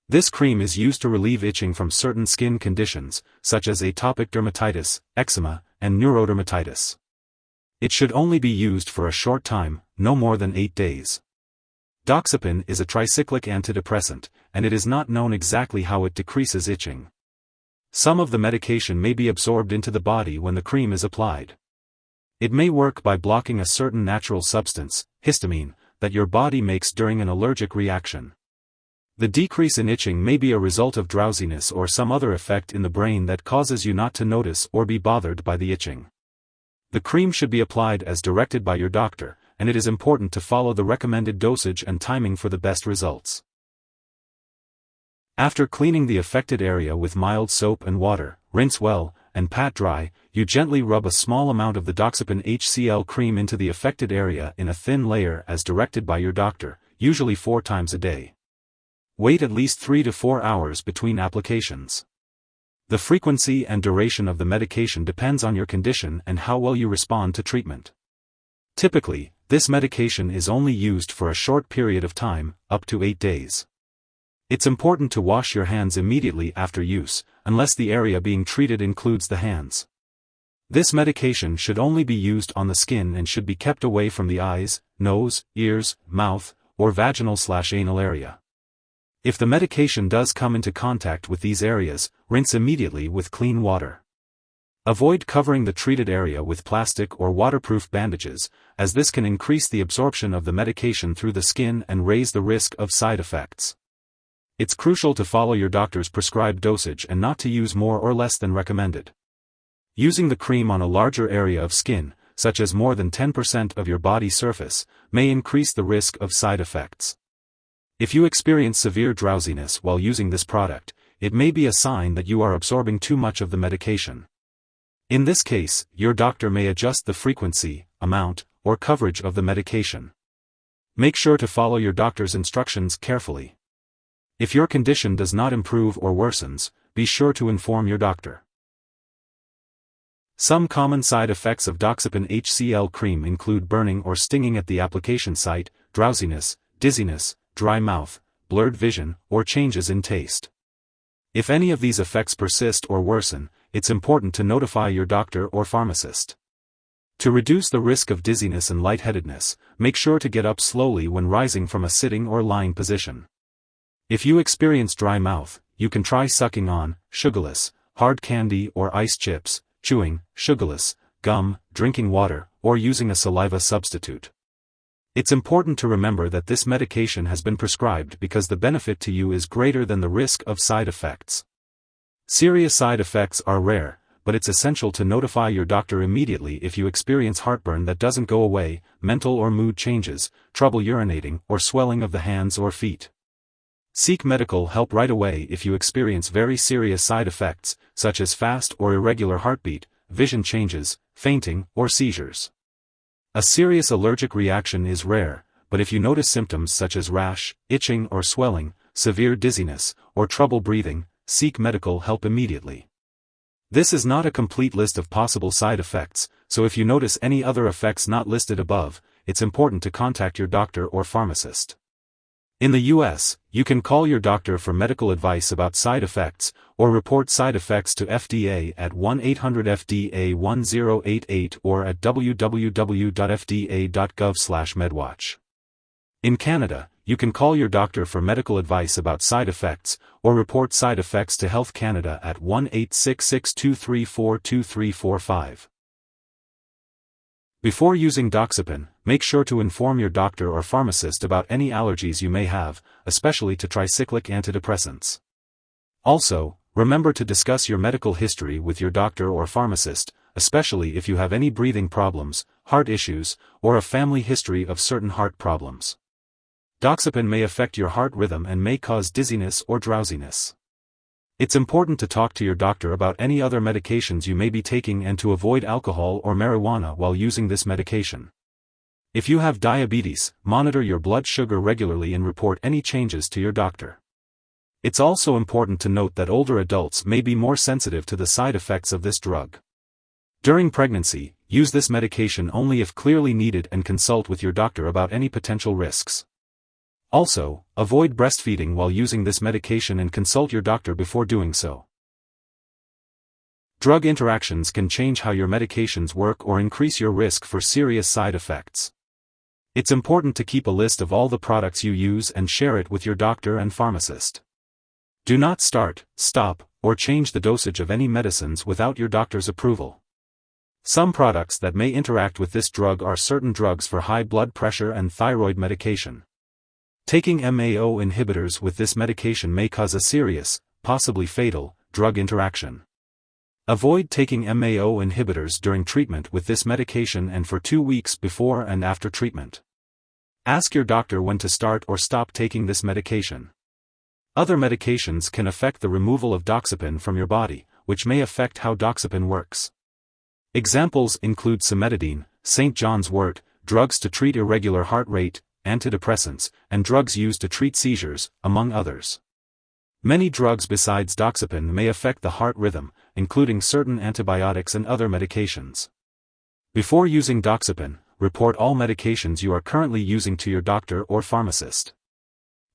This cream is used to relieve itching from certain skin conditions, such as atopic dermatitis, eczema, and neurodermatitis. It should only be used for a short time, no more than 8 days. Doxepin is a tricyclic antidepressant, and it is not known exactly how it decreases itching. Some of the medication may be absorbed into the body when the cream is applied. It may work by blocking a certain natural substance, histamine, that your body makes during an allergic reaction. The decrease in itching may be a result of drowsiness or some other effect in the brain that causes you not to notice or be bothered by the itching. The cream should be applied as directed by your doctor, and it is important to follow the recommended dosage and timing for the best results. After cleaning the affected area with mild soap and water, rinse well, and pat dry, you gently rub a small amount of the Doxepin Hcl cream into the affected area in a thin layer as directed by your doctor, usually 4 times a day. Wait at least 3 to 4 hours between applications. The frequency and duration of the medication depends on your condition and how well you respond to treatment. Typically, this medication is only used for a short period of time, up to 8 days. It's important to wash your hands immediately after use, unless the area being treated includes the hands. This medication should only be used on the skin and should be kept away from the eyes, nose, ears, mouth, or vaginal/anal area. If the medication does come into contact with these areas, rinse immediately with clean water. Avoid covering the treated area with plastic or waterproof bandages, as this can increase the absorption of the medication through the skin and raise the risk of side effects. It's crucial to follow your doctor's prescribed dosage and not to use more or less than recommended. Using the cream on a larger area of skin, such as more than 10% of your body surface, may increase the risk of side effects. If you experience severe drowsiness while using this product, it may be a sign that you are absorbing too much of the medication. In this case, your doctor may adjust the frequency, amount, or coverage of the medication. Make sure to follow your doctor's instructions carefully. If your condition does not improve or worsens, be sure to inform your doctor. Some common side effects of Doxepin Hcl cream include burning or stinging at the application site, drowsiness, dizziness, dry mouth, blurred vision, or changes in taste. If any of these effects persist or worsen, it's important to notify your doctor or pharmacist. To reduce the risk of dizziness and lightheadedness, make sure to get up slowly when rising from a sitting or lying position. If you experience dry mouth, you can try sucking on sugarless, hard candy or ice chips, chewing sugarless gum, drinking water, or using a saliva substitute. It's important to remember that this medication has been prescribed because the benefit to you is greater than the risk of side effects. Serious side effects are rare, but it's essential to notify your doctor immediately if you experience heartburn that doesn't go away, mental or mood changes, trouble urinating, or swelling of the hands or feet. Seek medical help right away if you experience very serious side effects, such as fast or irregular heartbeat, vision changes, fainting, or seizures. A serious allergic reaction is rare, but if you notice symptoms such as rash, itching or swelling, severe dizziness, or trouble breathing, seek medical help immediately. This is not a complete list of possible side effects, so if you notice any other effects not listed above, it's important to contact your doctor or pharmacist. In the US, you can call your doctor for medical advice about side effects, or report side effects to FDA at 1-800-FDA-1088 or at www.fda.gov/medwatch. In Canada, you can call your doctor for medical advice about side effects, or report side effects to Health Canada at 1-866-234-2345. Before using Doxepin, make sure to inform your doctor or pharmacist about any allergies you may have, especially to tricyclic antidepressants. Also, remember to discuss your medical history with your doctor or pharmacist, especially if you have any breathing problems, heart issues, or a family history of certain heart problems. Doxepin may affect your heart rhythm and may cause dizziness or drowsiness. It's important to talk to your doctor about any other medications you may be taking and to avoid alcohol or marijuana while using this medication. If you have diabetes, monitor your blood sugar regularly and report any changes to your doctor. It's also important to note that older adults may be more sensitive to the side effects of this drug. During pregnancy, use this medication only if clearly needed and consult with your doctor about any potential risks. Also, avoid breastfeeding while using this medication and consult your doctor before doing so. Drug interactions can change how your medications work or increase your risk for serious side effects. It's important to keep a list of all the products you use and share it with your doctor and pharmacist. Do not start, stop, or change the dosage of any medicines without your doctor's approval. Some products that may interact with this drug are certain drugs for high blood pressure and thyroid medication. Taking MAO inhibitors with this medication may cause a serious, possibly fatal, drug interaction. Avoid taking MAO inhibitors during treatment with this medication and for 2 weeks before and after treatment. Ask your doctor when to start or stop taking this medication. Other medications can affect the removal of doxepin from your body, which may affect how doxepin works. Examples include cimetidine, St. John's wort, drugs to treat irregular heart rate, antidepressants, and drugs used to treat seizures, among others. Many drugs besides doxepin may affect the heart rhythm, including certain antibiotics and other medications. Before using doxepin, report all medications you are currently using to your doctor or pharmacist.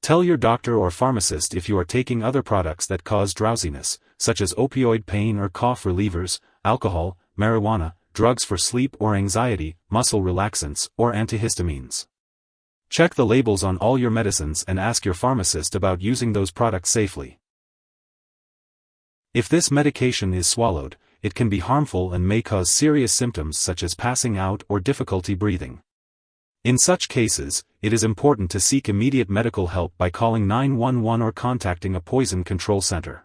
Tell your doctor or pharmacist if you are taking other products that cause drowsiness, such as opioid pain or cough relievers, alcohol, marijuana, drugs for sleep or anxiety, muscle relaxants, or antihistamines. Check the labels on all your medicines and ask your pharmacist about using those products safely. If this medication is swallowed, it can be harmful and may cause serious symptoms such as passing out or difficulty breathing. In such cases, it is important to seek immediate medical help by calling 911 or contacting a poison control center.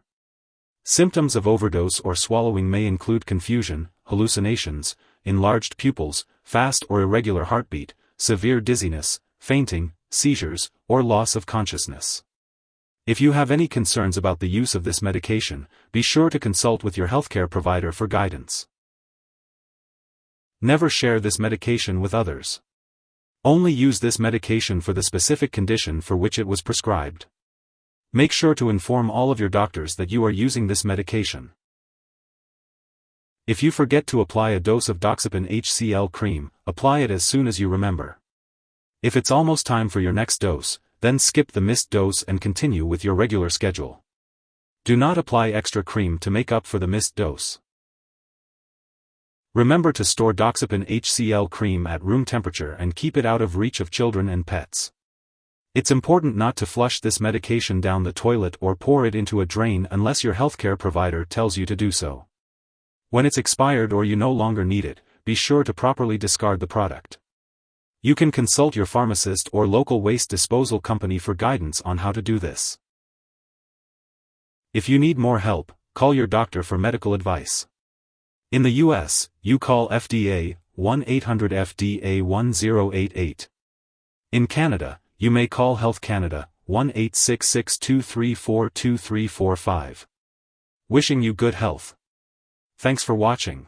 Symptoms of overdose or swallowing may include confusion, hallucinations, enlarged pupils, fast or irregular heartbeat, severe dizziness, fainting, seizures, or loss of consciousness. If you have any concerns about the use of this medication, be sure to consult with your healthcare provider for guidance. Never share this medication with others. Only use this medication for the specific condition for which it was prescribed. Make sure to inform all of your doctors that you are using this medication. If you forget to apply a dose of Doxepin Hcl cream, apply it as soon as you remember. If it's almost time for your next dose, then skip the missed dose and continue with your regular schedule. Do not apply extra cream to make up for the missed dose. Remember to store Doxepin Hcl cream at room temperature and keep it out of reach of children and pets. It's important not to flush this medication down the toilet or pour it into a drain unless your healthcare provider tells you to do so. When it's expired or you no longer need it, be sure to properly discard the product. You can consult your pharmacist or local waste disposal company for guidance on how to do this. If you need more help, call your doctor for medical advice. In the US, you call FDA, 1-800-FDA-1088. In Canada, you may call Health Canada, 1-866-234-2345. Wishing you good health. Thanks for watching.